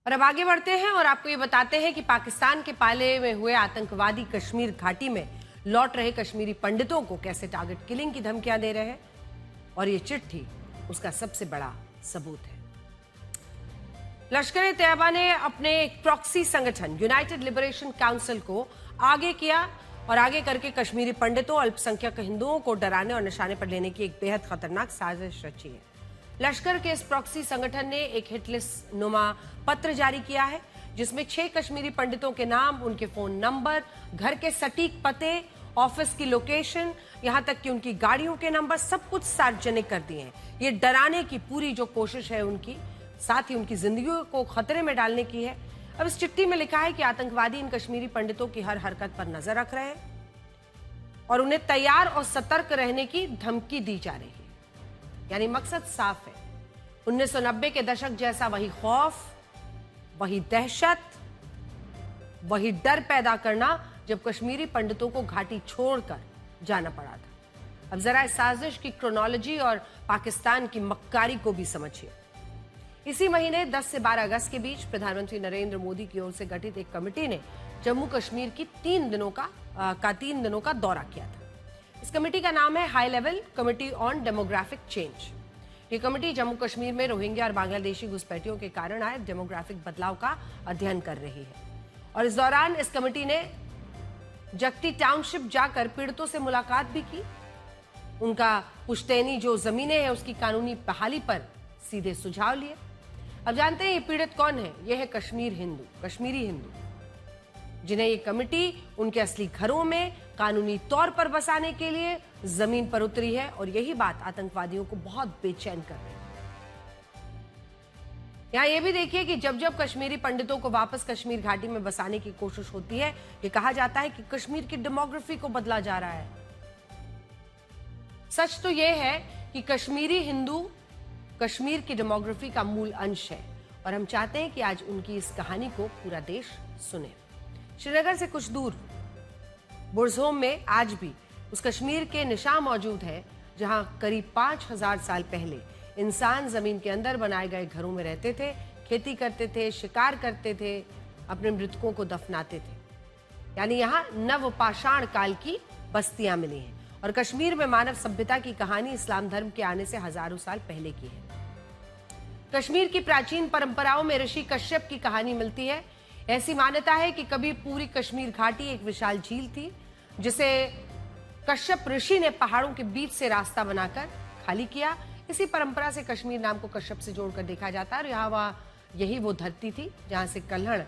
और अब आगे बढ़ते हैं और आपको ये बताते हैं कि पाकिस्तान के पाले में हुए आतंकवादी कश्मीर घाटी में लौट रहे कश्मीरी पंडितों को कैसे टारगेट किलिंग की धमकियां दे रहे हैं और ये चिट्ठी उसका सबसे बड़ा सबूत है। लश्कर तैयबा ने अपने एक प्रॉक्सी संगठन यूनाइटेड लिबरेशन काउंसिल को आगे किया और आगे करके कश्मीरी पंडितों अल्पसंख्यक हिंदुओं को डराने और निशाने पर लेने की एक बेहद खतरनाक साजिश रची है। लश्कर के इस प्रॉक्सी संगठन ने एक हिटलिस्ट नुमा पत्र जारी किया है जिसमें 6 कश्मीरी पंडितों के नाम, उनके फोन नंबर, घर के सटीक पते, ऑफिस की लोकेशन, यहां तक कि उनकी गाड़ियों के नंबर सब कुछ सार्वजनिक कर दिए हैं। ये डराने की पूरी जो कोशिश है उनकी, साथ ही उनकी जिंदगी को खतरे में डालने की है। अब इस चिट्ठी में लिखा है कि आतंकवादी इन कश्मीरी पंडितों की हर हरकत पर नजर रख रहे हैं और उन्हें तैयार और सतर्क रहने की धमकी दी जा रही है। यानी मकसद साफ है, 1990 के दशक जैसा वही खौफ, वही दहशत, वही डर पैदा करना जब कश्मीरी पंडितों को घाटी छोड़कर जाना पड़ा था। अब जरा इस साजिश की क्रोनोलॉजी और पाकिस्तान की मक्कारी को भी समझिए। इसी महीने 10 से 12 अगस्त के बीच प्रधानमंत्री नरेंद्र मोदी की ओर से गठित एक कमेटी ने जम्मू कश्मीर की 3 दिनों का दौरा किया था। इस कमेटी का नाम है high level committee on demographic change. ये कमेटी जम्मू कश्मीर में रोहिंग्या और बांग्लादेशी घुसपैठियों के कारण आए डेमोग्राफिक बदलाव का अध्ययन कर रही है। और इस दौरान इस कमेटी ने जगती टाउनशिप जाकर पीड़ितों से मुलाकात भी की। उनका पुश्तैनी जो जमीनें हैं उसकी कानूनी बहाली पर सीधे सुझाव लिए। अब जानते हैं ये पीड़ित कौन है? ये है कश्मीरी हिंदू, जिन्हें ये कमेटी उनके असली घरों में कानूनी तौर पर बसाने के लिए जमीन पर उतरी है। और यही बात आतंकवादियों को बहुत बेचैन कर रही है। यहां यह भी देखिए कि जब जब कश्मीरी पंडितों को वापस कश्मीर घाटी में बसाने की कोशिश होती है, ये कहा जाता है कि कश्मीर की डेमोग्राफी को बदला जा रहा है। सच तो यह है कि कश्मीरी हिंदू कश्मीर की डेमोग्राफी का मूल अंश है और हम चाहते हैं कि आज उनकी इस कहानी को पूरा देश सुने। श्रीनगर से कुछ दूर बुरज़ोम में आज भी उस कश्मीर के निशान मौजूद है जहां करीब 5000 साल पहले इंसान जमीन के अंदर बनाए गए घरों में रहते थे, खेती करते थे, शिकार करते थे, अपने मृतकों को दफनाते थे। यानी यहां नवपाषाण काल की बस्तियां मिली हैं। और कश्मीर में मानव सभ्यता की कहानी इस्लाम धर्म के आने से हजारों साल पहले की है। कश्मीर की प्राचीन परंपराओं में ऋषि कश्यप की कहानी मिलती है। ऐसी मान्यता है कि कभी पूरी कश्मीर घाटी एक विशाल झील थी जिसे कश्यप ऋषि ने पहाड़ों के बीच से रास्ता बनाकर खाली किया। इसी परंपरा से कश्मीर नाम को कश्यप से जोड़कर देखा जाता है और यही वो धरती थी जहां से कल्हड़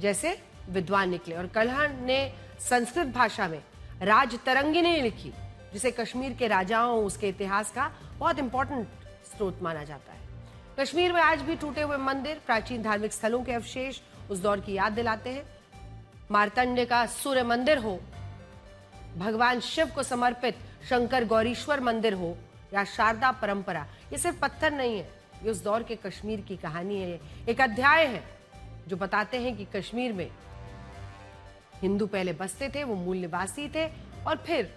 जैसे विद्वान निकले। और कल्हड़ ने संस्कृत भाषा में राजतरंगिणी लिखी, जिसे कश्मीर के राजाओं उसके इतिहास का बहुत इंपॉर्टेंट स्रोत माना जाता है। कश्मीर में आज भी टूटे हुए मंदिर, प्राचीन धार्मिक स्थलों के अवशेष उस दौर की याद दिलाते हैं। मार्तंड का सूर्य मंदिर हो, भगवान शिव को समर्पित शंकर गौरीश्वर मंदिर हो या शारदा परंपरा, ये सिर्फ पत्थर नहीं है, ये उस दौर के कश्मीर की कहानी है। एक अध्याय है जो बताते हैं कि कश्मीर में हिंदू पहले बसते थे, वो मूल निवासी थे और फिर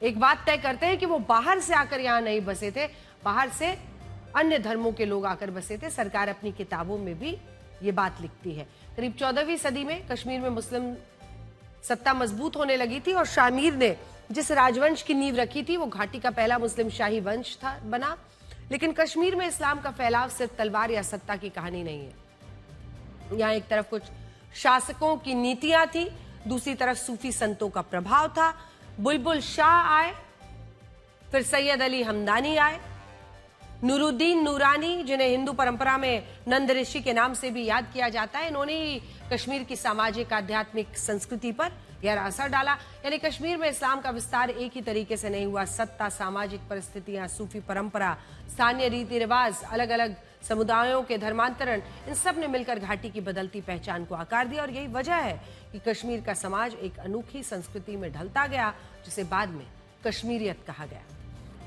एक बात तय करते हैं कि वो बाहर से आकर यहां नहीं बसे थे, बाहर से अन्य धर्मों के लोग आकर बसे थे। सरकार अपनी किताबों में भी ये बात लिखती है। करीब 14वीं सदी में कश्मीर में मुस्लिम सत्ता मजबूत होने लगी थी और शामीर ने जिस राजवंश की नींव रखी थी वो घाटी का पहला मुस्लिम शाही वंश बना। लेकिन कश्मीर में इस्लाम का फैलाव सिर्फ तलवार या सत्ता की कहानी नहीं है। यहाँ एक तरफ कुछ शासकों की नीतियां थी, दूसरी तरफ सूफी संतों का प्रभाव था। बुलबुल शाह आए, फिर सैयद अली हमदानी आए, नूरुद्दीन नूरानी, जिन्हें हिंदू परंपरा में नंद ऋषि के नाम से भी याद किया जाता है। इन्होंने ही कश्मीर की सामाजिक आध्यात्मिक संस्कृति पर गहरा असर डाला। यानी कश्मीर में इस्लाम का विस्तार एक ही तरीके से नहीं हुआ। सत्ता, सामाजिक परिस्थितियां, सूफी परंपरा, स्थानीय रीति रिवाज, अलग अलग समुदायों के धर्मांतरण, इन सब ने मिलकर घाटी की बदलती पहचान को आकार दिया। और यही वजह है कि कश्मीर का समाज एक अनोखी संस्कृति में ढलता गया, जिसे बाद में कश्मीरियत कहा गया।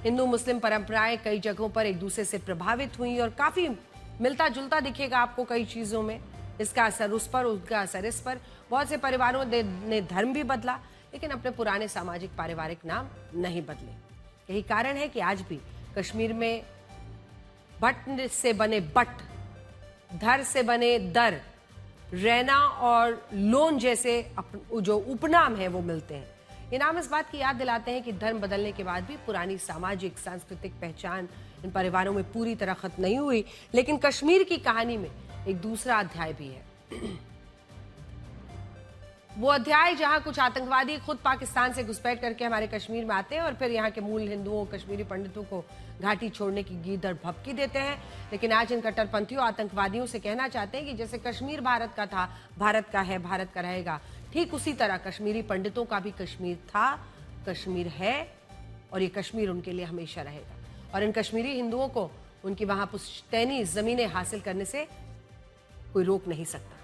हिंदू मुस्लिम परंपराएं कई जगहों पर एक दूसरे से प्रभावित हुई और काफी मिलता जुलता दिखेगा आपको कई चीजों में। इसका असर उस पर, उसका असर इस पर। बहुत से परिवारों ने धर्म भी बदला, लेकिन अपने पुराने सामाजिक पारिवारिक नाम नहीं बदले। यही कारण है कि आज भी कश्मीर में भट्ट से बने बट धर से बने दर, रैना और लोन जैसे जो उपनाम है वो मिलते हैं। ये नाम इस बात की याद दिलाते हैं कि धर्म बदलने के बाद भी पुरानी सामाजिक सांस्कृतिक पहचान इन परिवारों में पूरी तरह खत्म नहीं हुई। लेकिन कश्मीर की कहानी में एक दूसरा अध्याय भी है, वो अध्याय जहां कुछ आतंकवादी खुद पाकिस्तान से घुसपैठ करके हमारे कश्मीर में आते हैं और फिर यहाँ के मूल हिंदुओं, कश्मीरी पंडितों को घाटी छोड़ने की गीदड़ भभकी देते हैं। लेकिन आज इन कट्टरपंथियों आतंकवादियों से कहना चाहते हैं कि जैसे कश्मीर भारत का था, भारत का है, भारत का रहेगा, ठीक उसी तरह कश्मीरी पंडितों का भी कश्मीर था, कश्मीर है और ये कश्मीर उनके लिए हमेशा रहेगा। और इन कश्मीरी हिंदुओं को उनकी वहां पुश्तैनी जमीनें हासिल करने से कोई रोक नहीं सकता।